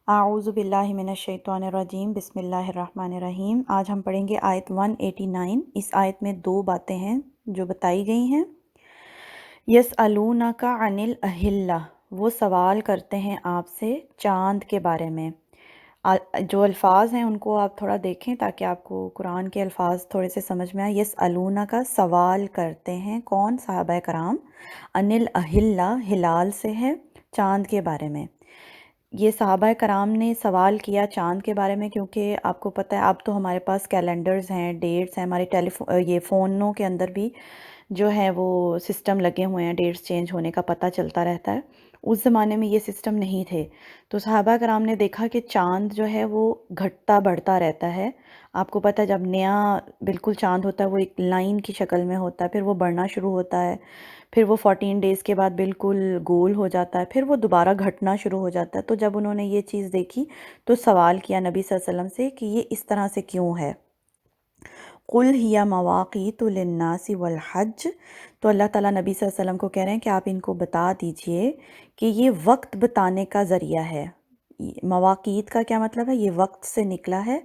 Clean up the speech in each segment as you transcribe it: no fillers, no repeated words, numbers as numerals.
اعوذ باللہ من الشیطان الرجیم بسم اللہ الرحمن الرحیم۔ آج ہم پڑھیں گے آیت 189۔ اس آیت میں دو باتیں ہیں جو بتائی گئی ہیں۔ یسألونک عن الاہلہ، وہ سوال کرتے ہیں آپ سے چاند کے بارے میں۔ جو الفاظ ہیں ان کو آپ تھوڑا دیکھیں تاکہ آپ کو قرآن کے الفاظ تھوڑے سے سمجھ میں آئے۔ یسألونک، سوال کرتے ہیں کون؟ صحابہ کرام۔ عن الاہلہ، ہلال سے ہے، چاند کے بارے میں۔ یہ صحابہ کرام نے سوال کیا چاند کے بارے میں کیونکہ آپ کو پتہ ہے اب تو ہمارے پاس کیلنڈرز ہیں، ڈیٹس ہیں، ہمارے یہ فونوں کے اندر بھی جو ہے وہ سسٹم لگے ہوئے ہیں، ڈیٹس چینج ہونے کا پتہ چلتا رہتا ہے۔ اس زمانے میں یہ سسٹم نہیں تھے، تو صحابہ کرام نے دیکھا کہ چاند جو ہے وہ گھٹتا بڑھتا رہتا ہے۔ آپ کو پتہ ہے جب نیا بالکل چاند ہوتا ہے وہ ایک لائن کی شکل میں ہوتا ہے، پھر وہ بڑھنا شروع ہوتا ہے، پھر وہ 14 ڈیز کے بعد بالکل گول ہو جاتا ہے، پھر وہ دوبارہ گھٹنا شروع ہو جاتا ہے۔ تو جب انہوں نے یہ چیز دیکھی تو سوال کیا نبی صلی اللہ علیہ وسلم سے کہ یہ اس طرح سے کیوں ہے؟ قُلْ هِيَ مَوَاقِيتُ لِلنَّاسِ وَالْحَجِّ، تو اللہ تعالیٰ نبی صلی اللہ علیہ وسلم کو کہہ رہے ہیں کہ آپ ان کو بتا دیجئے کہ یہ وقت بتانے کا ذریعہ ہے۔ مواقیت کا کیا مطلب ہے؟ یہ وقت سے نکلا ہے،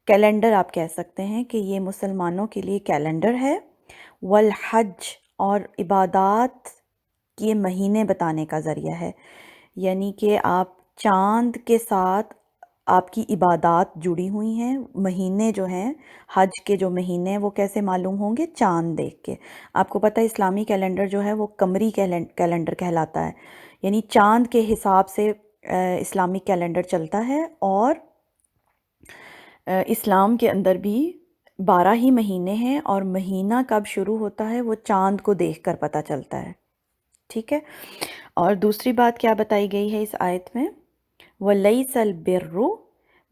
کیلنڈر آپ کہہ سکتے ہیں کہ یہ مسلمانوں کے لیے کیلنڈر ہے۔ والحج، اور عبادات کے مہینے بتانے کا ذریعہ ہے، یعنی کہ آپ چاند کے ساتھ آپ کی عبادات جڑی ہوئی ہیں۔ مہینے جو ہیں حج کے جو مہینے ہیں وہ کیسے معلوم ہوں گے؟ چاند دیکھ کے۔ آپ کو پتہ ہے اسلامی کیلنڈر جو ہے وہ قمری کیلنڈر کہلاتا ہے، یعنی چاند کے حساب سے اسلامی کیلنڈر چلتا ہے، اور اسلام کے اندر بھی 12 ہی مہینے ہیں، اور مہینہ کب شروع ہوتا ہے وہ چاند کو دیکھ کر پتہ چلتا ہے، ٹھیک ہے۔ اور دوسری بات کیا بتائی گئی ہے اس آیت میں؟ وَلَيْسَ الْبِرُّ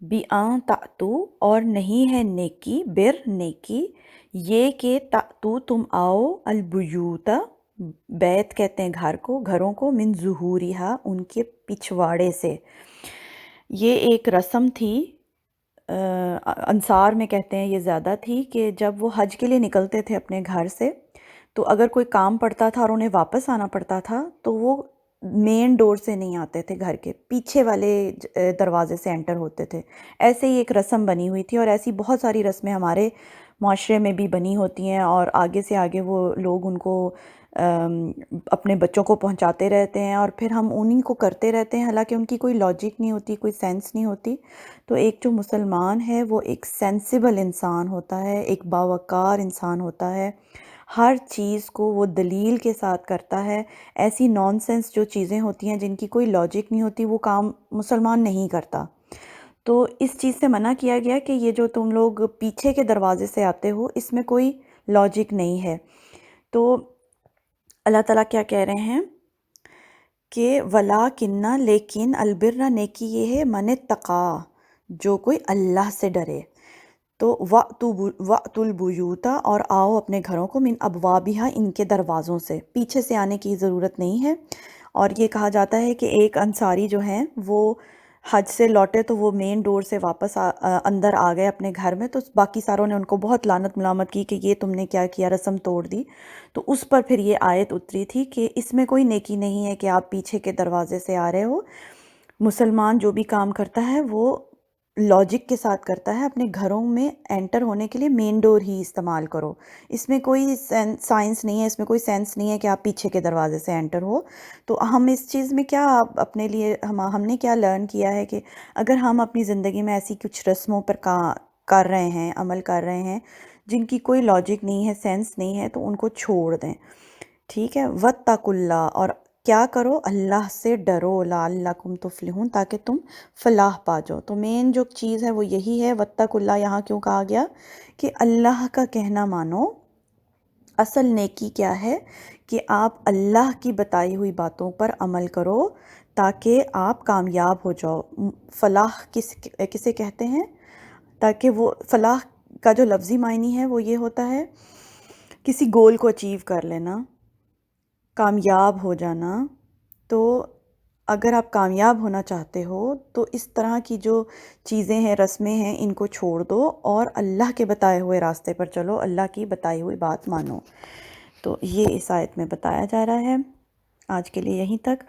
بِأَن تَأْتُوا، اور نہیں ہے نیکی، بر نیکی، یہ کہ تَأْتُوا تم آؤ، البیوت، بیت کہتے ہیں گھر کو، گھروں کو، من ظہورہا ان کے پچھواڑے سے۔ یہ ایک رسم تھی، انصار میں کہتے ہیں یہ زیادہ تھی، کہ جب وہ حج کے لیے نکلتے تھے اپنے گھر سے تو اگر کوئی کام پڑتا تھا اور انہیں واپس آنا پڑتا تھا تو وہ مین ڈور سے نہیں آتے تھے، گھر کے پیچھے والے دروازے سے انٹر ہوتے تھے۔ ایسے ہی ایک رسم بنی ہوئی تھی، اور ایسی بہت ساری رسمیں ہمارے معاشرے میں بھی بنی ہوتی ہیں، اور آگے سے آگے وہ لوگ ان کو اپنے بچوں کو پہنچاتے رہتے ہیں، اور پھر ہم انہی کو کرتے رہتے ہیں، حالانکہ ان کی کوئی لاجک نہیں ہوتی، کوئی سینس نہیں ہوتی۔ تو ایک جو مسلمان ہے وہ ایک سینسیبل انسان ہوتا ہے، ایک باوقار انسان ہوتا ہے، ہر چیز کو وہ دلیل کے ساتھ کرتا ہے۔ ایسی نان سینس جو چیزیں ہوتی ہیں جن کی کوئی لاجک نہیں ہوتی وہ کام مسلمان نہیں کرتا۔ تو اس چیز سے منع کیا گیا کہ یہ جو تم لوگ پیچھے کے دروازے سے آتے ہو اس میں کوئی لاجک نہیں ہے۔ تو اللہ تعالیٰ کیا کہہ رہے ہیں کہ وَلَٰكِنَّ، لیکن، البر، نیکی یہ ہے، من اتقا، جو کوئی اللہ سے ڈرے۔ تو وَأْتُوا الْبُيُوتَ، اور آؤ اپنے گھروں کو، من ابوابہا، ان کے دروازوں سے، پیچھے سے آنے کی ضرورت نہیں ہے۔ اور یہ کہا جاتا ہے کہ ایک انصاری جو ہیں وہ حج سے لوٹے تو وہ مین ڈور سے واپس اندر آ گئے اپنے گھر میں، تو باقی ساروں نے ان کو بہت لعنت ملامت کی کہ یہ تم نے کیا کیا، رسم توڑ دی۔ تو اس پر پھر یہ آیت اتری تھی کہ اس میں کوئی نیکی نہیں ہے کہ آپ پیچھے کے دروازے سے آ رہے ہو۔ مسلمان جو بھی کام کرتا ہے وہ لاجک کے ساتھ کرتا ہے، اپنے گھروں میں انٹر ہونے کے لیے مین ڈور ہی استعمال کرو، اس میں کوئی سائنس نہیں ہے، اس میں کوئی سینس نہیں ہے کہ آپ پیچھے کے دروازے سے انٹر ہو۔ تو ہم اس چیز میں کیا اپنے لیے ہم نے کیا لرن کیا ہے کہ اگر ہم اپنی زندگی میں ایسی کچھ رسموں پر کر رہے ہیں، عمل کر رہے ہیں جن کی کوئی لاجک نہیں ہے، سینس نہیں ہے، تو ان کو چھوڑ دیں، ٹھیک ہے۔ وَاتَّقُوا اللَّهَ، اور کیا کرو؟ اللہ سے ڈرو، لعلکم تفلحون، تاکہ تم فلاح پا جاؤ۔ تو مین جو چیز ہے وہ یہی ہے۔ وَاتَّقُوا اللَّهَ یہاں کیوں کہا گیا؟ کہ اللہ کا کہنا مانو۔ اصل نیکی کیا ہے؟ کہ آپ اللہ کی بتائی ہوئی باتوں پر عمل کرو تاکہ آپ کامیاب ہو جاؤ۔ فلاح کسے کہتے ہیں؟ تاکہ وہ فلاح کا جو لفظی معنی ہے وہ یہ ہوتا ہے کسی گول کو اچیو کر لینا، کامیاب ہو جانا۔ تو اگر آپ کامیاب ہونا چاہتے ہو تو اس طرح کی جو چیزیں ہیں، رسمیں ہیں، ان کو چھوڑ دو اور اللہ کے بتائے ہوئے راستے پر چلو، اللہ کی بتائی ہوئی بات مانو۔ تو یہ اس آیت میں بتایا جا رہا ہے۔ آج کے لیے یہیں تک۔